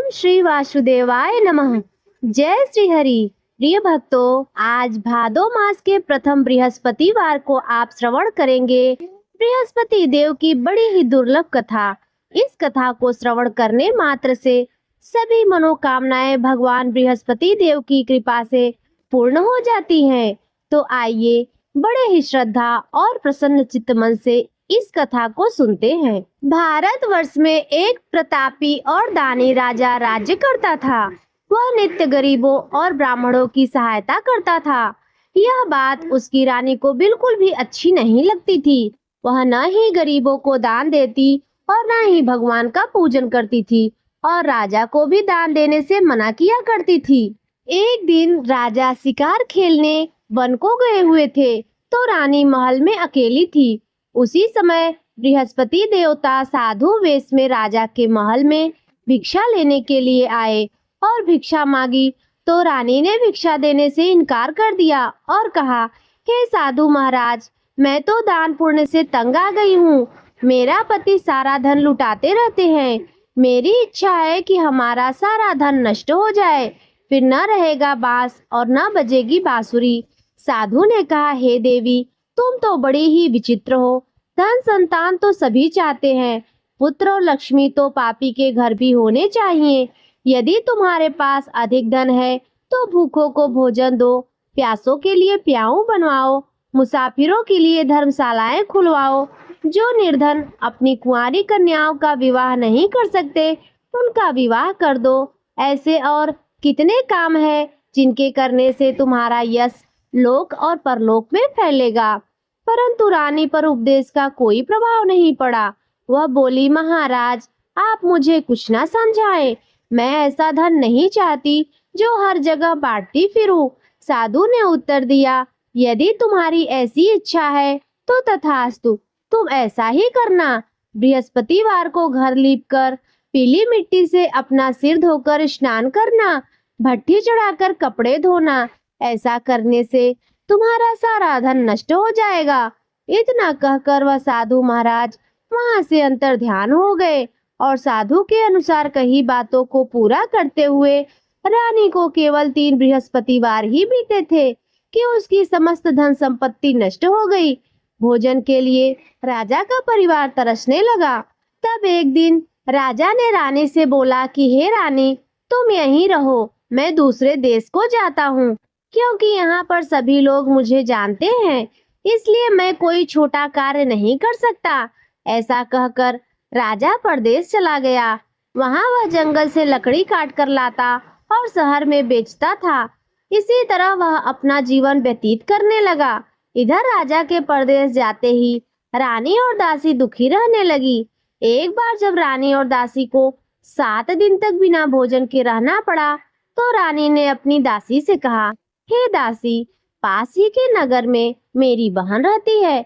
ओम श्री वासुदेवाय नमः। जय श्री हरि। प्रिय भक्तों, आज भादो मास के प्रथम बृहस्पतिवार को आप श्रवण करेंगे बृहस्पति देव की बड़ी ही दुर्लभ कथा। इस कथा को श्रवण करने मात्र से सभी मनोकामनाएं भगवान बृहस्पति देव की कृपा से पूर्ण हो जाती हैं। तो आइए बड़े ही श्रद्धा और प्रसन्न चित्त मन से इस कथा को सुनते हैं। भारतवर्ष में एक प्रतापी और दानी राजा राज्य करता था। वह नित्य गरीबों और ब्राह्मणों की सहायता करता था। यह बात उसकी रानी को बिल्कुल भी अच्छी नहीं लगती थी। वह न ही गरीबों को दान देती और न ही भगवान का पूजन करती थी और राजा को भी दान देने से मना किया करती थी। एक दिन राजा शिकार खेलने वन को गए हुए थे, तो रानी महल में अकेली थी। उसी समय बृहस्पति देवता साधु वेश में राजा के महल में भिक्षा लेने के लिए आए और भिक्षा मांगी, तो रानी ने भिक्षा देने से इनकार कर दिया और कहा, हे साधु महाराज, मैं तो दान पुण्य से तंग आ गई हूँ। मेरा पति सारा धन लुटाते रहते हैं। मेरी इच्छा है कि हमारा सारा धन नष्ट हो जाए, फिर न रहेगा बांस और न बजेगी बांसुरी। साधु ने कहा, हे देवी, तुम तो बड़ी ही विचित्र हो। धन संतान तो सभी चाहते हैं, पुत्र और लक्ष्मी तो पापी के घर भी होने चाहिए। यदि तुम्हारे पास अधिक धन है तो भूखों को भोजन दो, प्यासों के लिए प्याऊ बनवाओ, मुसाफिरों के लिए धर्मशालाएं खुलवाओ। जो निर्धन अपनी कुंवारी कन्याओं का विवाह नहीं कर सकते, उनका विवाह कर दो। ऐसे और कितने काम है जिनके करने से तुम्हारा यश लोक और परलोक में फैलेगा। परंतु रानी पर उपदेश का कोई प्रभाव नहीं पड़ा। वह बोली, महाराज, आप मुझे कुछ ना समझाएं। मैं ऐसा धन नहीं चाहती जो हर जगह बांटती फिरूं। साधु ने उत्तर दिया, यदि तुम्हारी ऐसी इच्छा है तो तथास्तु, तुम ऐसा ही करना। बृहस्पतिवार को घर लीपकर पीली मिट्टी से अपना सिर धोकर स्नान करना, भट्ठी चढ़ाकर कपड़े धोना। ऐसा करने से तुम्हारा सारा धन नष्ट हो जाएगा। इतना कहकर वह साधु महाराज वहां से अंतर ध्यान हो गए और साधु के अनुसार कही बातों को पूरा करते हुए रानी को केवल 3 बृहस्पतिवार ही बीते थे कि उसकी समस्त धन संपत्ति नष्ट हो गई। भोजन के लिए राजा का परिवार तरसने लगा। तब एक दिन राजा ने रानी से बोला कि हे रानी, तुम यहीं रहो, मैं दूसरे देश को जाता हूँ, क्योंकि यहाँ पर सभी लोग मुझे जानते हैं, इसलिए मैं कोई छोटा कार्य नहीं कर सकता। ऐसा कहकर राजा परदेश चला गया। वहाँ वह जंगल से लकड़ी काट कर लाता और शहर में बेचता था। इसी तरह वह अपना जीवन व्यतीत करने लगा। इधर राजा के परदेश जाते ही रानी और दासी दुखी रहने लगी। एक बार जब रानी और दासी को 7 दिन तक बिना भोजन के रहना पड़ा, तो रानी ने अपनी दासी से कहा, हे दासी, पास ही के नगर में मेरी बहन रहती है।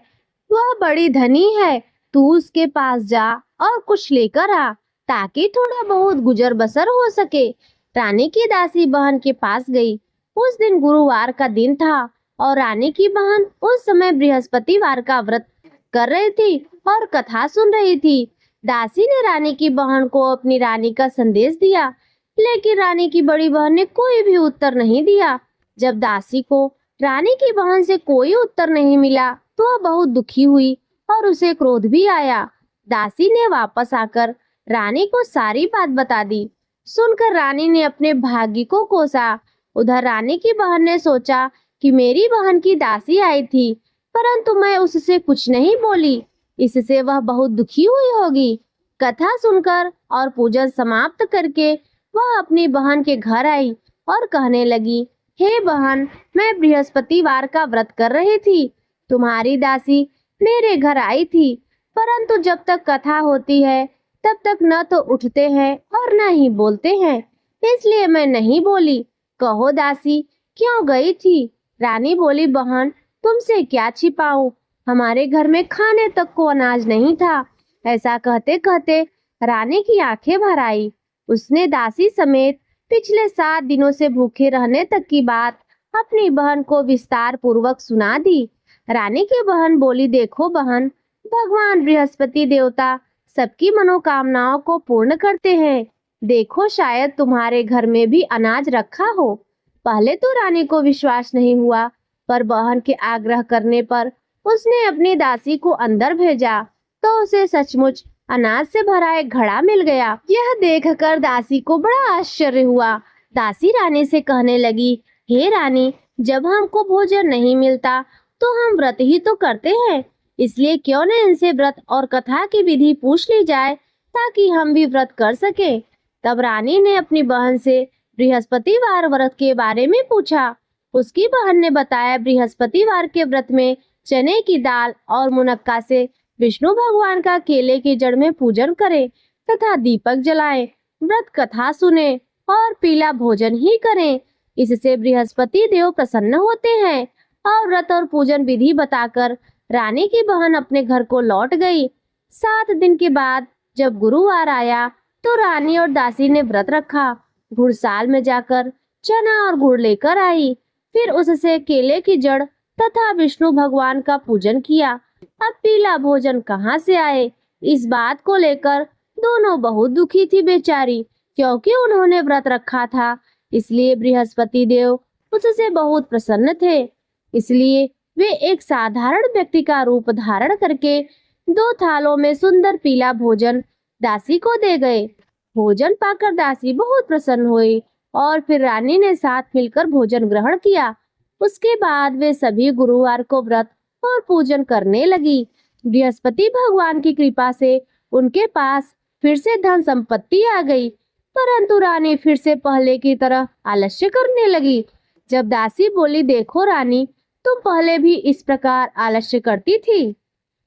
वह बड़ी धनी है। तू उसके पास जा और कुछ लेकर आ, ताकि थोड़ा बहुत गुजर बसर हो सके। रानी की दासी बहन के पास गई। उस दिन गुरुवार का दिन था और रानी की बहन उस समय बृहस्पतिवार का व्रत कर रही थी और कथा सुन रही थी। दासी ने रानी की बहन को अपनी रानी का संदेश दिया, लेकिन रानी की बड़ी बहन ने कोई भी उत्तर नहीं दिया। जब दासी को रानी की बहन से कोई उत्तर नहीं मिला, तो वह बहुत दुखी हुई और उसे क्रोध भी आया। दासी ने वापस आकर रानी को सारी बात बता दी। सुनकर रानी ने अपने भाग्य को कोसा। उधर रानी की बहन ने सोचा कि मेरी बहन की दासी आई थी, परंतु मैं उससे कुछ नहीं बोली, इससे वह बहुत दुखी हुई होगी। कथा सुनकर और पूजन समाप्त करके वह अपनी बहन के घर आई और कहने लगी, हे बहन, मैं बृहस्पतिवार का व्रत कर रही थी। तुम्हारी दासी मेरे घर आई थी, परंतु जब तक कथा होती है तब तक न तो उठते हैं और न ही बोलते हैं, इसलिए मैं नहीं बोली। कहो दासी, क्यों गई थी? रानी बोली, बहन, तुमसे क्या छिपाऊं, हमारे घर में खाने तक को अनाज नहीं था। ऐसा कहते कहते रानी की आंखें भर आई। उसने दासी समेत पिछले 7 दिनों से भूखे रहने तक की बात अपनी बहन को विस्तार पूर्वक सुना दी। रानी की बहन बोली, देखो बहन, भगवान बृहस्पति देवता सबकी मनोकामनाओं को पूर्ण करते हैं। देखो शायद तुम्हारे घर में भी अनाज रखा हो। पहले तो रानी को विश्वास नहीं हुआ, पर बहन के आग्रह करने पर उसने अपनी दासी को अंदर भेजा, तो उसे सचमुच अनाज से भरा एक घड़ा मिल गया। यह देखकर दासी को बड़ा आश्चर्य हुआ। दासी रानी से कहने लगी, हे रानी, जब हमको भोजन नहीं मिलता तो हम व्रत ही तो करते हैं, इसलिए क्यों न इनसे व्रत और कथा की विधि पूछ ली जाए, ताकि हम भी व्रत कर सके। तब रानी ने अपनी बहन से बृहस्पतिवार व्रत के बारे में पूछा। उसकी बहन ने बताया, बृहस्पतिवार के व्रत में चने की दाल और मुनक्का से विष्णु भगवान का केले की जड़ में पूजन करें तथा दीपक जलाएं, व्रत कथा सुने और पीला भोजन ही करें। इससे बृहस्पति देव प्रसन्न होते हैं। और व्रत और पूजन विधि बताकर रानी की बहन अपने घर को लौट गई। 7 दिन के बाद जब गुरुवार आया तो रानी और दासी ने व्रत रखा। घुड़साल में जाकर चना और गुड़ लेकर आई, फिर उससे केले की जड़ तथा विष्णु भगवान का पूजन किया। अब पीला भोजन कहाँ से आए, इस बात को लेकर दोनों बहुत दुखी थी बेचारी, क्योंकि उन्होंने व्रत रखा था। इसलिए बृहस्पति देव उससे बहुत प्रसन्न थे। इसलिए वे एक साधारण व्यक्ति का रूप धारण करके 2 थालों में सुंदर पीला भोजन दासी को दे गए। भोजन पाकर दासी बहुत प्रसन्न हुई और फिर रानी ने साथ मिलकर भोजन ग्रहण किया। उसके बाद वे सभी गुरुवार को व्रत और पूजन करने लगी। बृहस्पति भगवान की कृपा से उनके पास फिर से धन संपत्ति आ गई, परंतु रानी फिर से पहले की तरह आलस्य करने लगी। जब दासी बोली, देखो रानी, तुम पहले भी इस प्रकार आलस्य करती थी।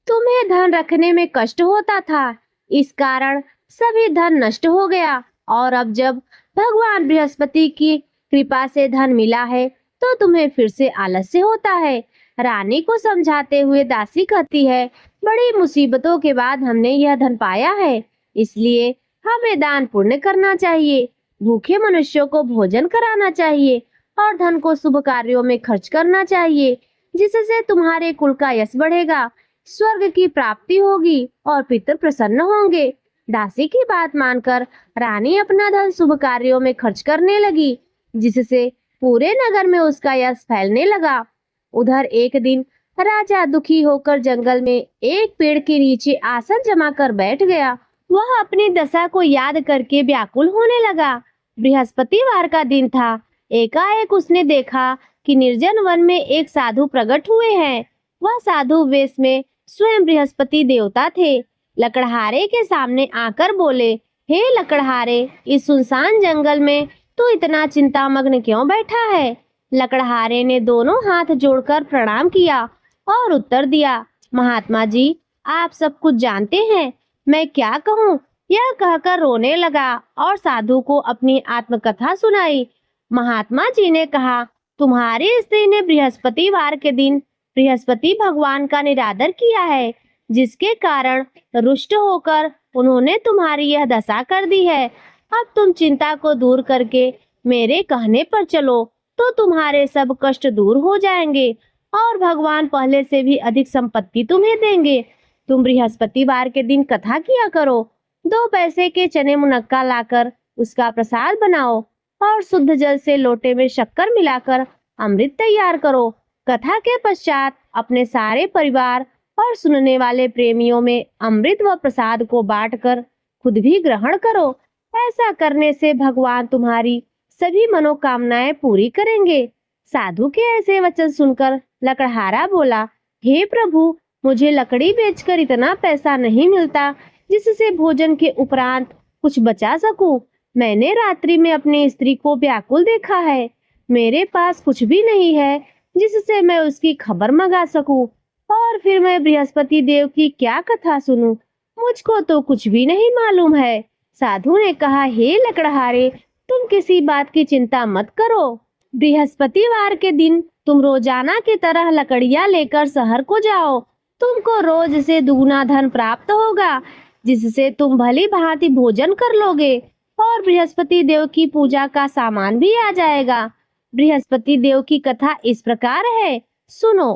तुम्हें धन रखने में कष्ट होता था, इस कारण सभी धन नष्ट हो गया, और अब जब भगवान बृहस्पति की कृपा से धन मिला है तो तुम्हें फिर से आलस्य होता है। रानी को समझाते हुए दासी कहती है, बड़ी मुसीबतों के बाद हमने यह धन पाया है, इसलिए हमें दान पुण्य करना चाहिए, भूखे मनुष्यों को भोजन कराना चाहिए और धन को शुभ कार्यों में खर्च करना चाहिए, जिससे तुम्हारे कुल का यश बढ़ेगा, स्वर्ग की प्राप्ति होगी और पितृ प्रसन्न होंगे। दासी की बात मानकर रानी अपना धन शुभ कार्यों में खर्च करने लगी, जिससे पूरे नगर में उसका यश फैलने लगा। उधर एक दिन राजा दुखी होकर जंगल में एक पेड़ के नीचे आसन जमा कर बैठ गया। वह अपनी दशा को याद करके व्याकुल होने लगा। बृहस्पतिवार का दिन था। एकाएक उसने देखा कि निर्जन वन में एक साधु प्रकट हुए हैं। वह साधु वेश में स्वयं बृहस्पति देवता थे। लकड़हारे के सामने आकर बोले, हे लकड़हारे, इस सुनसान जंगल में तू इतना चिंतामग्न क्यों बैठा है? लकड़हारे ने दोनों हाथ जोड़कर प्रणाम किया और उत्तर दिया, महात्मा जी, आप सब कुछ जानते हैं, मैं क्या कहूँ? यह कहकर रोने लगा और साधु को अपनी आत्मकथा सुनाई। महात्मा जी ने कहा, तुम्हारी स्त्री ने बृहस्पतिवार के दिन बृहस्पति भगवान का निरादर किया है, जिसके कारण रुष्ट होकर उन्होंने तुम्हारी यह दशा कर दी है। अब तुम चिंता को दूर करके मेरे कहने पर चलो तो तुम्हारे सब कष्ट दूर हो जाएंगे और भगवान पहले से भी अधिक संपत्ति तुम्हें देंगे। तुम बृहस्पतिवार के दिन कथा किया करो। 2 पैसे के चने मुनक्का लाकर उसका प्रसाद बनाओ और शुद्ध जल से लोटे में शक्कर मिलाकर अमृत तैयार करो। कथा के पश्चात अपने सारे परिवार और सुनने वाले प्रेमियों में अमृत व प्रसाद को बांटकर खुद भी ग्रहण करो। ऐसा करने से भगवान तुम्हारी सभी मनोकामनाएं पूरी करेंगे। साधु के ऐसे वचन सुनकर लकड़हारा बोला, हे प्रभु, मुझे लकड़ी बेचकर इतना पैसा नहीं मिलता जिससे भोजन के उपरांत कुछ बचा सकूं। मैंने रात्रि में अपनी स्त्री को व्याकुल देखा है। मेरे पास कुछ भी नहीं है जिससे मैं उसकी खबर मंगा सकूं, और फिर मैं बृहस्पति देव की क्या कथा सुनूं? मुझको तो कुछ भी नहीं मालूम है। साधु ने कहा, हे लकड़हारे, तुम किसी बात की चिंता मत करो। बृहस्पतिवार के दिन तुम रोजाना की तरह लकड़ियां लेकर शहर को जाओ। तुमको रोज से दुगुना धन प्राप्त होगा, जिससे तुम भली भांति भोजन कर लोगे और बृहस्पति देव की पूजा का सामान भी आ जाएगा। बृहस्पति देव की कथा इस प्रकार है, सुनो।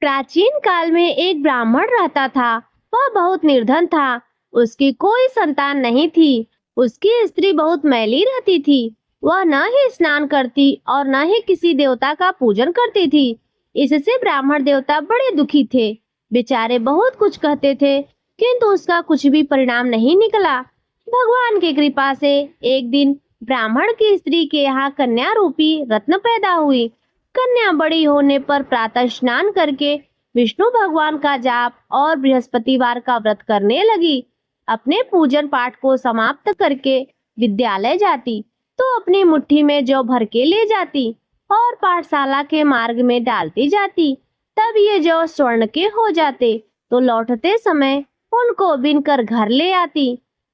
प्राचीन काल में एक ब्राह्मण रहता था। वह बहुत निर्धन था। उसकी कोई संतान नहीं थी। उसकी स्त्री बहुत मैली रहती थी। वह न ही स्नान करती और न ही किसी देवता का पूजन करती थी। इससे ब्राह्मण देवता बड़े दुखी थे। बेचारे बहुत कुछ कहते थे, किंतु उसका कुछ भी परिणाम नहीं निकला। भगवान की कृपा से एक दिन ब्राह्मण की स्त्री के यहाँ कन्या रूपी रत्न पैदा हुई। कन्या बड़ी होने पर प्रातः स्नान करके विष्णु भगवान का जाप और बृहस्पतिवार का व्रत करने लगी। अपने पूजन पाठ को समाप्त करके विद्यालय जाती तो अपनी मुट्ठी में जौ भर के ले जाती और पाठशाला के मार्ग में डालती जाती। तब ये जौ स्वर्ण के हो जाते तो लौटते समय उनको बीनकर घर ले आती।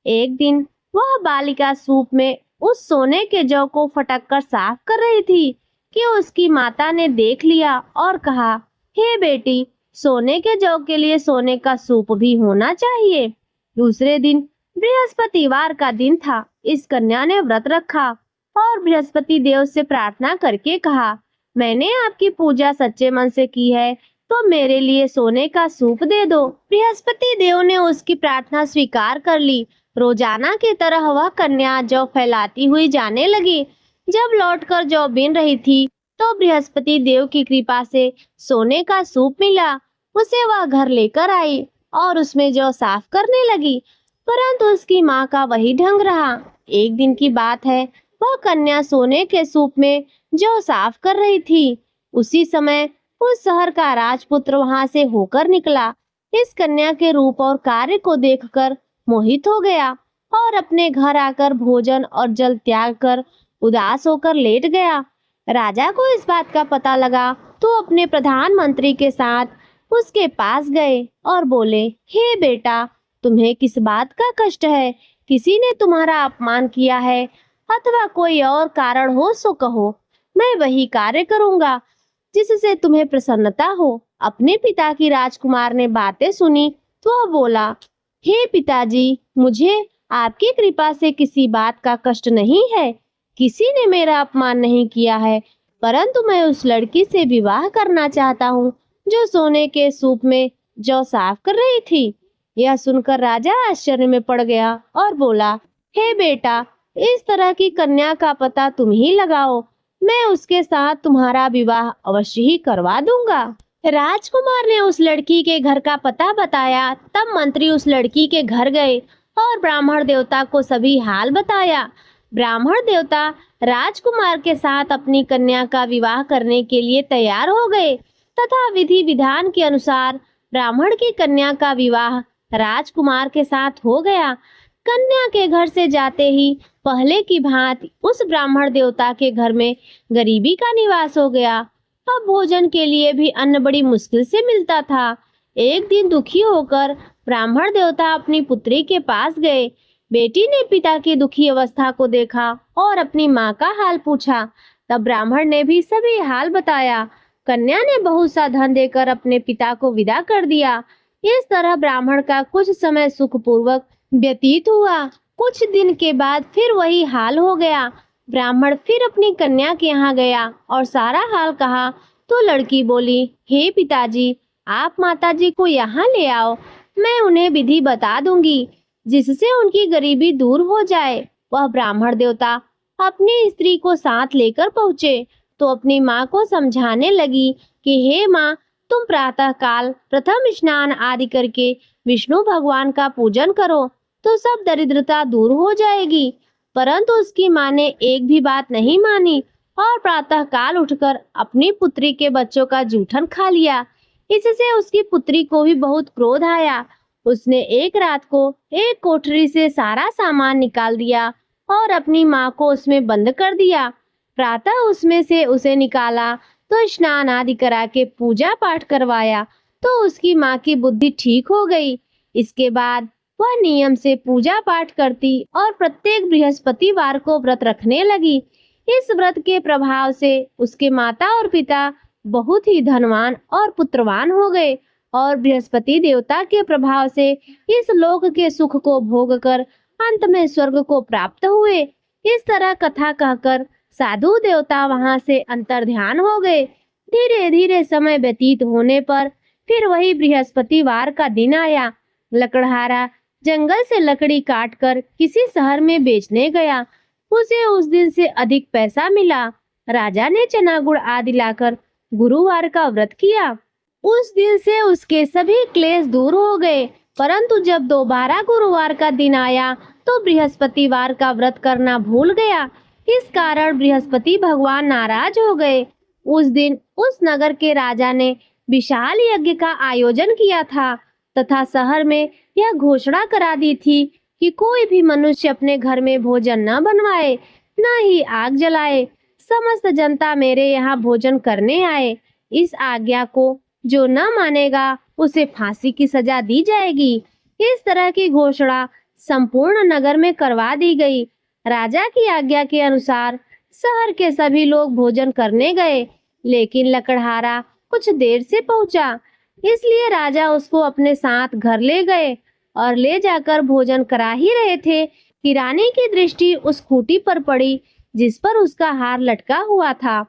एक दिन वह बालिका सूप में उस सोने के जौ को फटक कर साफ कर रही थी कि उसकी माता ने देख लिया और कहा, हे बेटी, सोने के जौ के लिए सोने का सूप भी होना चाहिए। दूसरे दिन बृहस्पतिवार का दिन था। इस कन्या ने व्रत रखा और बृहस्पति देव से प्रार्थना करके कहा, मैंने आपकी पूजा सच्चे मन से की है तो मेरे लिए सोने का सूप दे दो। बृहस्पति देव ने उसकी प्रार्थना स्वीकार कर ली। रोजाना की तरह वह कन्या जौ फैलाती हुई जाने लगी। जब लौटकर जौ बीन रही थी तो बृहस्पति देव की कृपा से सोने का सूप मिला। उसे वह घर लेकर आई और उसमें जौ साफ करने लगी, परंतु उसकी माँ का वही ढंग रहा। एक दिन की बात है, वह कन्या सोने के सूप में जौ साफ कर रही थी। उसी समय उस शहर का राजपुत्र वहां से होकर निकला। इस कन्या के रूप और कार्य को देखकर मोहित हो गया और अपने घर आकर भोजन और जल त्याग कर उदास होकर लेट गया। राजा को इस बात का पता लगा तो अपने प्रधानमंत्री के साथ उसके पास गए और बोले, हे बेटा, तुम्हें किस बात का कष्ट है? किसी ने तुम्हारा अपमान किया है अथवा कोई और कारण हो सो कहो, मैं वही कार्य करूंगा जिससे तुम्हें प्रसन्नता हो। अपने पिता की राजकुमार ने बातें सुनी तो वह बोला, हे पिताजी, मुझे आपकी कृपा से किसी बात का कष्ट नहीं है। किसी ने मेरा अपमान नहीं किया है, परंतु मैं उस लड़की से विवाह करना चाहता हूँ जो सोने के सूप में जौ साफ कर रही थी। यह सुनकर राजा आश्चर्य में पड़ गया और बोला, हे बेटा, इस तरह की कन्या का पता तुम ही लगाओ, मैं उसके साथ तुम्हारा विवाह अवश्य ही करवा दूंगा। राजकुमार ने उस लड़की के घर का पता बताया। तब मंत्री उस लड़की के घर गए और ब्राह्मण देवता को सभी हाल बताया। ब्राह्मण देवता राजकुमार के साथ अपनी कन्या का विवाह करने के लिए तैयार हो गए तथा विधि विधान के अनुसार ब्राह्मण की कन्या का विवाह राजकुमार के साथ हो गया। कन्या के घर से जाते ही पहले की भांति उस ब्राह्मण देवता के घर में गरीबी का निवास हो गया। अब भोजन के लिए भी अन्न बड़ी मुश्किल से मिलता था। एक दिन दुखी होकर ब्राह्मण देवता अपनी पुत्री के पास गए। बेटी ने पिता की दुखी अवस्था को देखा और अपनी माँ का हाल पूछा। तब ब्राह्मण ने भी सभी हाल बताया। कन्या ने बहुत सा धन देकर अपने पिता को विदा कर दिया। इस तरह ब्राह्मण का कुछ समय सुखपूर्वक व्यतीत हुआ। कुछ दिन के बाद फिर वही हाल हो गया। ब्राह्मण फिर अपनी कन्या के यहाँ गया और सारा हाल कहा तो लड़की बोली, हे पिताजी, आप माताजी को यहाँ ले आओ, मैं उन्हें विधि बता दूंगी जिससे उनकी गरीबी दूर हो जाए। वह ब्राह्मण देवता अपनी स्त्री को साथ लेकर पहुँचे तो अपनी माँ को समझाने लगी कि हे माँ, तुम प्रातः काल प्रथम स्नान आदि करके विष्णु भगवान का पूजन करो तो सब दरिद्रता दूर हो जाएगी। परंतु उसकी माँ ने एक भी बात नहीं मानी और प्रातः काल उठकर अपनी पुत्री के बच्चों का जूठन खा लिया। इससे उसकी पुत्री को भी बहुत क्रोध आया। उसने एक रात को एक कोठरी से सारा सामान निकाल दिया और अपनी माँ को उसमें बंद कर दिया। प्रातः उसमें से उसे निकाला तो स्नान आदि करा के पूजा पाठ करवाया तो उसकी माँ की बुद्धि ठीक हो गई। इसके बाद वह नियम से पूजा पाठ करती और प्रत्येक बृहस्पतिवार को व्रत रखने लगी। इस व्रत के प्रभाव से उसके माता और पिता बहुत ही धनवान और पुत्रवान हो गए और बृहस्पति देवता के प्रभाव से इस लोक के सुख को भोग कर अंत में स्वर्ग को प्राप्त हुए। इस तरह कथा कहकर साधु देवता वहां से अंतर्ध्यान हो गए। धीरे धीरे समय व्यतीत होने पर फिर वही बृहस्पतिवार का दिन आया। लकड़हारा जंगल से लकड़ी काटकर किसी शहर में बेचने गया। उसे उस दिन से अधिक पैसा मिला। राजा ने चना गुड़ आदि लाकर गुरुवार का व्रत किया। उस दिन से उसके सभी क्लेश दूर हो गए। परंतु जब दोबारा गुरुवार का दिन आया तो बृहस्पतिवार का व्रत करना भूल गया। इस कारण बृहस्पति भगवान नाराज हो गए। उस दिन उस नगर के राजा ने विशाल यज्ञ का आयोजन किया था तथा शहर में यह घोषणा करा दी थी कि कोई भी मनुष्य अपने घर में भोजन न बनवाए, न ही आग जलाए। समस्त जनता मेरे यहाँ भोजन करने आए। इस आज्ञा को जो न मानेगा उसे फांसी की सजा दी जाएगी। इस तरह की घोषणा संपूर्ण नगर में करवा दी गई। राजा की आज्ञा के अनुसार शहर के सभी लोग भोजन करने गए, लेकिन लकड़हारा कुछ देर से पहुंचा। इसलिए राजा उसको अपने साथ घर ले गए और ले जाकर भोजन करा ही रहे थे कि रानी की दृष्टि उस खूंटी पर पड़ी जिस पर उसका हार लटका हुआ था।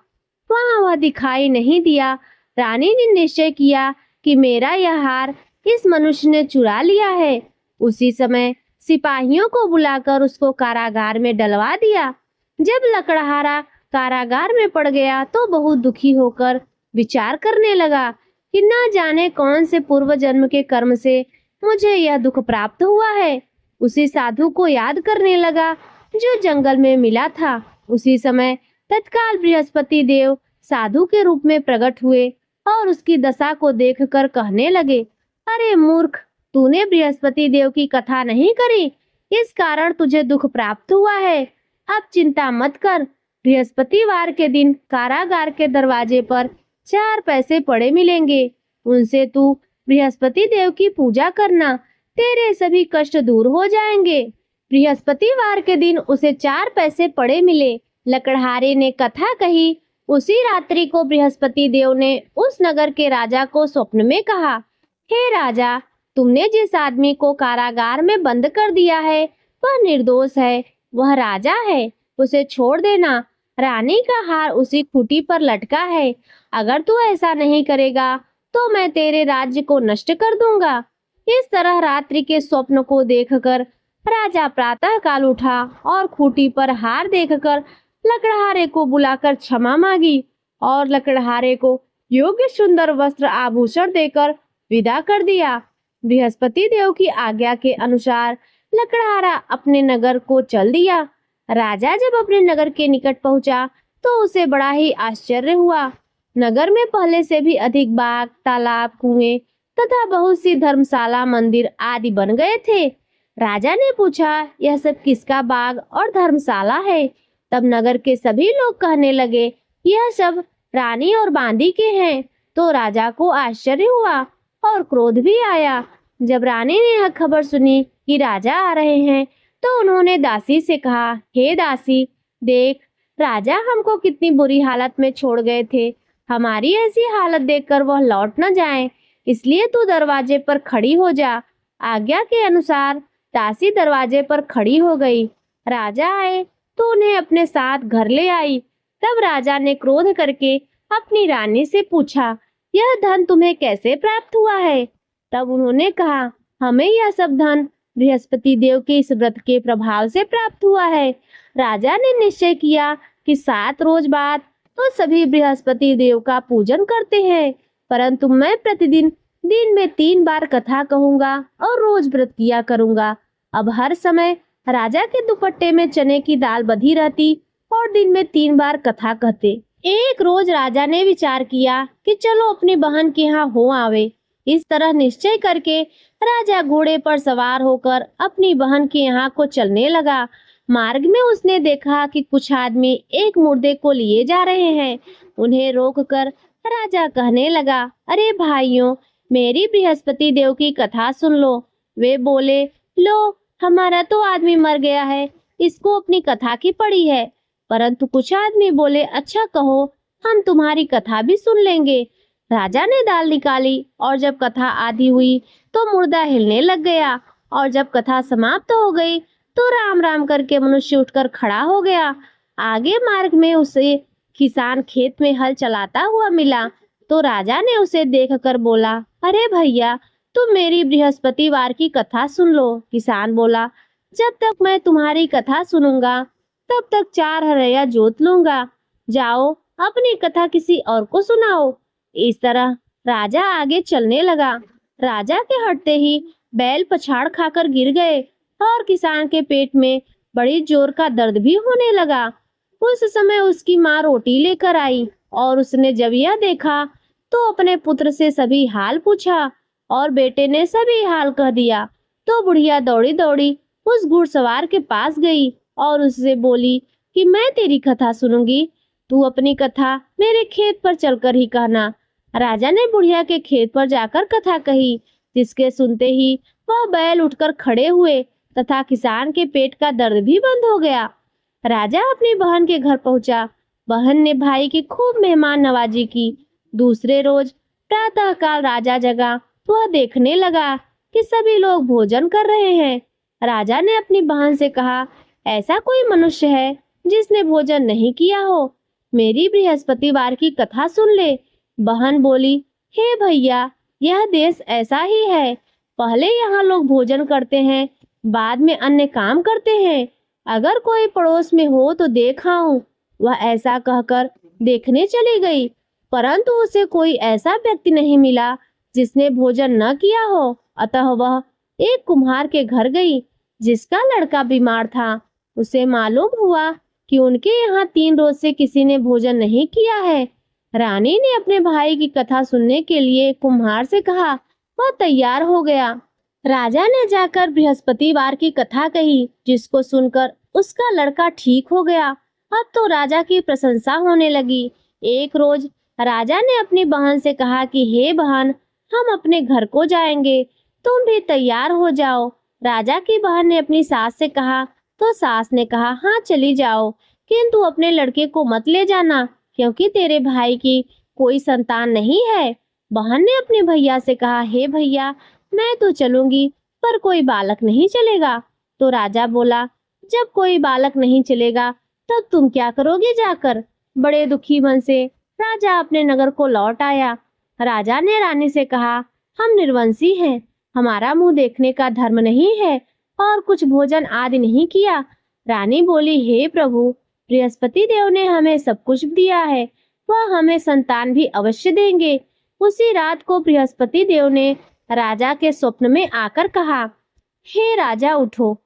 वहां वह दिखाई नहीं दिया। रानी ने निश्चय किया कि मेरा यह हार इस मनुष्य ने चुरा लिया है। उसी समय सिपाहियों को बुलाकर उसको कारागार में डलवा दिया। जब लकड़हारा कारागार में पड़ गया तो बहुत दुखी होकर विचार करने लगा कि न जाने कौन से पूर्व जन्म के कर्म से मुझे यह दुख प्राप्त हुआ है। उसी साधु को याद करने लगा जो जंगल में मिला था। उसी समय तत्काल बृहस्पति देव साधु के रूप में प्रकट हुए और उसकी दशा को देखकर कहने लगे, अरे मूर्ख, तूने बृहस्पति देव की कथा नहीं करी, इस कारण तुझे दुख प्राप्त हुआ है। अब चिंता मत कर। बृहस्पतिवार के दिन कारागार के दरवाजे पर 4 पैसे पड़े मिलेंगे। उनसे तू बृहस्पति देव की पूजा करना, तेरे सभी कष्ट दूर हो जाएंगे। बृहस्पतिवार के दिन उसे 4 पैसे पड़े मिले। लकड़हारे ने कथा कही। उसी रात्रि को बृहस्पति देव ने उस नगर के राजा को स्वप्न में कहा, हे राजा, तुमने जिस आदमी को कारागार में बंद कर दिया है वह निर्दोष है, वह राजा है, उसे छोड़ देना। रानी का हार उसी खूंटी पर लटका है। अगर तू ऐसा नहीं करेगा तो मैं तेरे राज्य को नष्ट कर दूंगा। इस तरह रात्रि के स्वप्न को देखकर राजा प्रातः काल उठा और खूंटी पर हार देखकर लकड़हारे को बुलाकर क्षमा मांगी और लकड़हारे को योग्य सुंदर वस्त्र आभूषण देकर विदा कर दिया। बृहस्पति देव की आज्ञा के अनुसार लकड़हारा अपने नगर को चल दिया। राजा जब अपने नगर के निकट पहुंचा तो उसे बड़ा ही आश्चर्य हुआ। नगर में पहले से भी अधिक बाग, तालाब, कुएं तथा बहुत सी धर्मशाला, मंदिर आदि बन गए थे। राजा ने पूछा, यह सब किसका बाग और धर्मशाला है? तब नगर के सभी लोग कहने लगे, यह सब रानी और बांदी के हैं। तो राजा को आश्चर्य हुआ और क्रोध भी आया। जब रानी ने यह खबर सुनी कि राजा आ रहे हैं तो उन्होंने दासी से कहा, हे दासी, देख, राजा हमको कितनी बुरी हालत में छोड़ गए थे। हमारी ऐसी हालत देखकर वह लौट न जाएं, इसलिए तू दरवाजे पर खड़ी हो जा। आज्ञा के अनुसार दासी दरवाजे पर खड़ी हो गई। राजा आए तो उन्हें अपने साथ घर ले आई। तब राजा ने क्रोध करके अपनी रानी से पूछा, यह धन तुम्हें कैसे प्राप्त हुआ है? तब उन्होंने कहा, हमें यह सब धन बृहस्पति देव के इस व्रत के प्रभाव से प्राप्त हुआ है। राजा ने निश्चय किया कि 7 रोज बाद तो सभी बृहस्पति देव का पूजन करते हैं, परंतु मैं प्रतिदिन दिन में 3 बार कथा कहूंगा और रोज व्रत किया करूंगा। अब हर समय राजा के दुपट्टे में चने की दाल बंधी रहती और दिन में 3 बार कथा कहते। एक रोज राजा ने विचार किया कि चलो अपनी बहन के यहाँ हो आवे। इस तरह निश्चय करके राजा घोड़े पर सवार होकर अपनी बहन के यहाँ को चलने लगा। मार्ग में उसने देखा कि कुछ आदमी एक मुर्दे को लिए जा रहे हैं। उन्हें रोककर राजा कहने लगा, अरे भाइयों, मेरी बृहस्पति देव की कथा सुन लो। वे बोले, लो, हमारा तो आदमी मर गया है, इसको अपनी कथा की पड़ी है। परंतु कुछ आदमी बोले, अच्छा कहो, हम तुम्हारी कथा भी सुन लेंगे। राजा ने दाल निकाली और जब कथा आधी हुई तो मुर्दा हिलने लग गया और जब कथा समाप्त हो गई तो राम राम करके मनुष्य उठकर खड़ा हो गया। आगे मार्ग में उसे किसान खेत में हल चलाता हुआ मिला तो राजा ने उसे देखकर बोला, अरे भैया, तुम मेरी बृहस्पतिवार की कथा सुन लो। किसान बोला, जब तक मैं तुम्हारी कथा सुनूंगा तब तक 4 हरैया जोत लूंगा। जाओ अपनी कथा किसी और को सुनाओ। इस तरह राजा आगे चलने लगा। राजा के हटते ही बैल पछाड़ खाकर गिर गए और किसान के पेट में बड़ी जोर का दर्द भी होने लगा। उस समय उसकी माँ रोटी लेकर आई और उसने जब यह देखा तो अपने पुत्र से सभी हाल पूछा और बेटे ने सभी हाल कह दिया। तो बुढ़िया दौड़ी दौड़ी उस घुड़सवार के पास गई और उससे बोली कि मैं तेरी कथा सुनूंगी, तू अपनी कथा मेरे खेत पर चलकर ही कहना। राजा ने बुढ़िया के खेत पर जाकर कथा कही, जिसके सुनते ही वह बैल उठकर खड़े हुए तथा किसान के पेट का दर्द भी बंद हो गया। राजा अपनी बहन के घर पहुंचा। बहन ने भाई की खूब मेहमान नवाजी की। दूसरे रोज प्रातःकाल राजा जगा। वह देखने लगा कि सभी लोग भोजन कर रहे हैं। राजा ने अपनी बहन से कहा, ऐसा कोई मनुष्य है जिसने भोजन नहीं किया हो? मेरी बृहस्पतिवार की कथा सुन ले। बहन बोली, हे भैया, यह देश ऐसा ही है। पहले यहाँ लोग भोजन करते हैं, बाद में अन्य काम करते हैं। अगर कोई पड़ोस में हो तो देख आऊं। वह ऐसा कहकर देखने चली गई, परंतु उसे कोई ऐसा व्यक्ति नहीं मिला जिसने भोजन न किया हो। अतः वह एक कुम्हार के घर गई, जिसका लड़का बीमार था। उसे मालूम हुआ कि उनके यहाँ 3 रोज से किसी ने भोजन नहीं किया है। रानी ने अपने भाई की कथा सुनने के लिए कुम्हार से कहा। वह तैयार हो गया। राजा ने जाकर बृहस्पतिवार की कथा कही, जिसको सुनकर उसका लड़का ठीक हो गया। अब तो राजा की प्रशंसा होने लगी। एक रोज राजा ने अपनी बहन से कहा कि हे बहन, हम अपने घर को जाएंगे, तुम भी तैयार हो जाओ। राजा की बहन ने अपनी सास से कहा तो सास ने कहा, हाँ चली जाओ, किंतु अपने लड़के को मत ले जाना, क्योंकि तेरे भाई की कोई संतान नहीं है। बहन ने अपने भैया से कहा, हे भैया, मैं तो चलूंगी, पर कोई बालक नहीं चलेगा। तो राजा बोला, जब कोई बालक नहीं चलेगा तब तुम क्या करोगे जाकर? बड़े दुखी मन से राजा अपने नगर को लौट आया। राजा ने रानी से कहा, हम निर्वंशी हैं, हमारा मुंह देखने का धर्म नहीं है और कुछ भोजन आदि नहीं किया। रानी बोली, हे प्रभु, बृहस्पति देव ने हमें सब कुछ दिया है, वह हमें संतान भी अवश्य देंगे। उसी रात को बृहस्पति देव ने राजा के स्वप्न में आकर कहा, हे राजा उठो,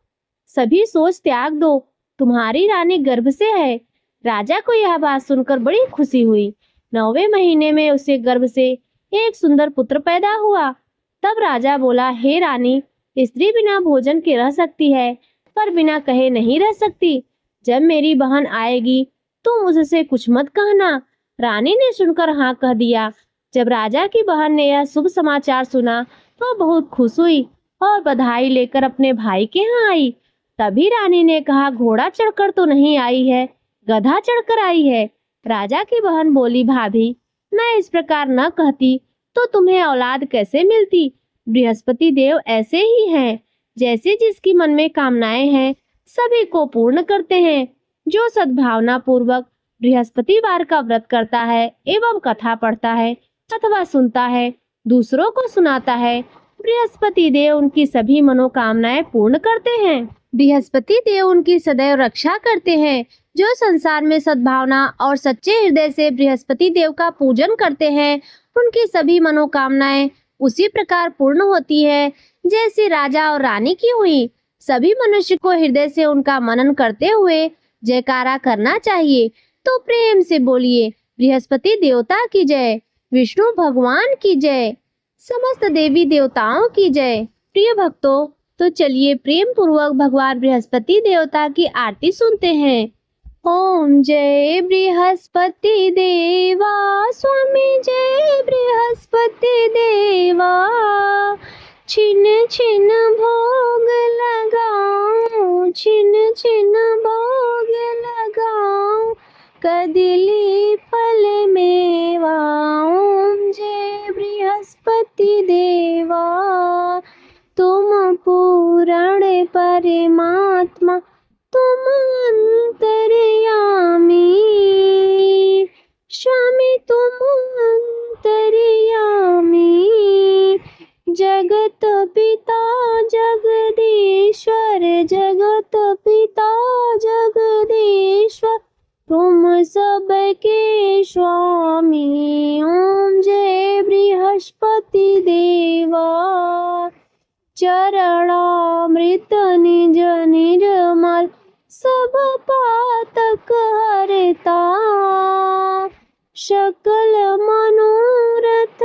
सभी सोच त्याग दो, तुम्हारी रानी गर्भ से है। राजा को यह बात सुनकर बड़ी खुशी हुई। 9वें महीने में उसे गर्भ से एक सुंदर पुत्र पैदा हुआ। तब राजा बोला, हे रानी, स्त्री बिना भोजन के रह सकती है, पर बिना कहे नहीं रह सकती। जब मेरी बहन आएगी तुम उससे कुछ मत कहना। रानी ने सुनकर हाँ कह दिया। जब राजा की बहन ने यह शुभ समाचार सुना तो बहुत खुश हुई और बधाई लेकर अपने भाई के यहाँ आई। तभी रानी ने कहा, घोड़ा चढ़कर तो नहीं आई है, गधा चढ़कर आई है। राजा की बहन बोली, भाभी, मैं इस प्रकार न कहती तो तुम्हें औलाद कैसे मिलती? बृहस्पति देव ऐसे ही हैं, जैसे जिसकी मन में कामनाएं हैं सभी को पूर्ण करते हैं। जो सद्भावना पूर्वक बृहस्पतिवार का व्रत करता है एवं कथा पढ़ता है अथवा सुनता है, दूसरों को सुनाता है, बृहस्पति देव उनकी सभी मनोकामनाएं पूर्ण करते हैं। बृहस्पति देव उनकी सदैव रक्षा करते हैं। जो संसार में सद्भावना और सच्चे हृदय से बृहस्पति देव का पूजन करते हैं, उनकी सभी मनोकामनाएं उसी प्रकार पूर्ण होती है जैसे राजा और रानी की हुई। सभी मनुष्य को हृदय से उनका मनन करते हुए जयकारा करना चाहिए। तो प्रेम से बोलिए, बृहस्पति देवता की जय, विष्णु भगवान की जय, समस्त देवी देवताओं की जय। प्रिय भक्तों, तो चलिए प्रेम पूर्वक भगवान बृहस्पति देवता की आरती सुनते हैं। ओम जय बृहस्पति देवा, स्वामी जय बृहस्पति देवा, छिन छिन भोग लगाओ, छिन छिन भोग लगाओ, कदली फल मेवा। ओम जय बृहस्पति देवा, तुम पूर्ण परमात्मा, तुम अंतर्यामी, स्वामी तुम अंतर्यामी, जगत सबके स्वामी। ओम जय बृहस्पति देवा। चरणामृत निज निर्मल सब पातक हरता। सकल मनोरथ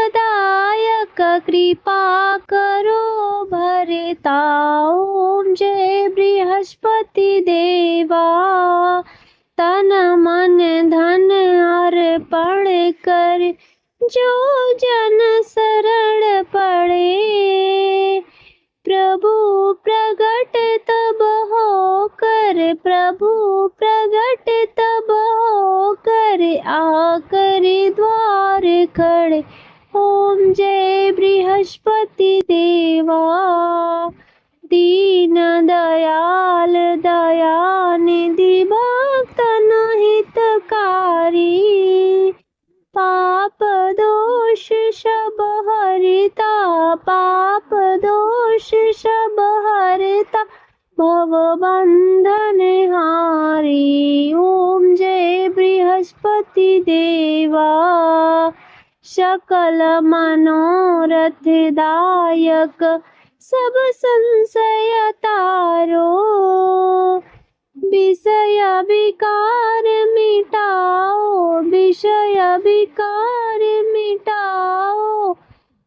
दायक कृपा करो भरता। ओम जय बृहस्पति देवा। तन मन धन अर्पण कर जो जन शरण पड़े। प्रभु प्रगट तब हो कर आकर द्वार खड़े। ओम जय बृहस्पति देवा। दीन दयाल दयानिधि भक्तन हितकारी। पाप दोष सब हरता भव बंधन हारी। ओम जय बृहस्पति देवा। सकल मनोरथ दायक सब संशय तारो। विषय विकार मिटाओ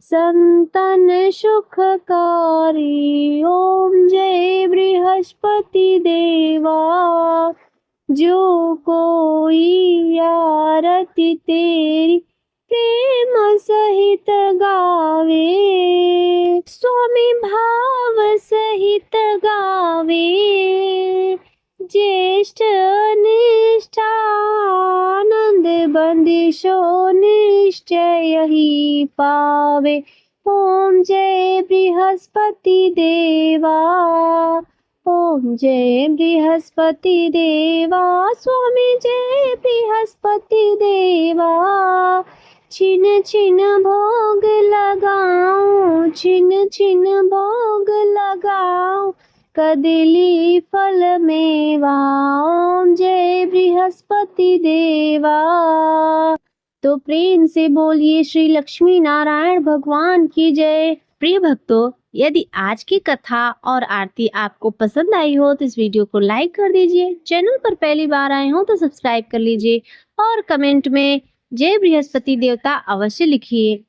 संतन सुखकारी। ओम जय बृहस्पति देवा। जो कोई आरती तेरी प्रेम सहित गावे। स्वामी भाव सहित गावे। ज्येष्ठ निष्ठा आनंद बंदिशो निश्चय ही पावे। ओम जय बृहस्पति देवा। ओम जय बृहस्पति देवा। स्वामी जय बृहस्पति देवा। छिन छिन भोग लगाऊं कदली फल मेवा। ओम जय बृहस्पति देवा। तो प्रेम से बोलिए श्री लक्ष्मी नारायण भगवान की जय। प्रिय भक्तों, यदि आज की कथा और आरती आपको पसंद आई हो तो इस वीडियो को लाइक कर दीजिए। चैनल पर पहली बार आए हो तो सब्सक्राइब कर लीजिए और कमेंट में जय बृहस्पति देवता अवश्य लिखिए।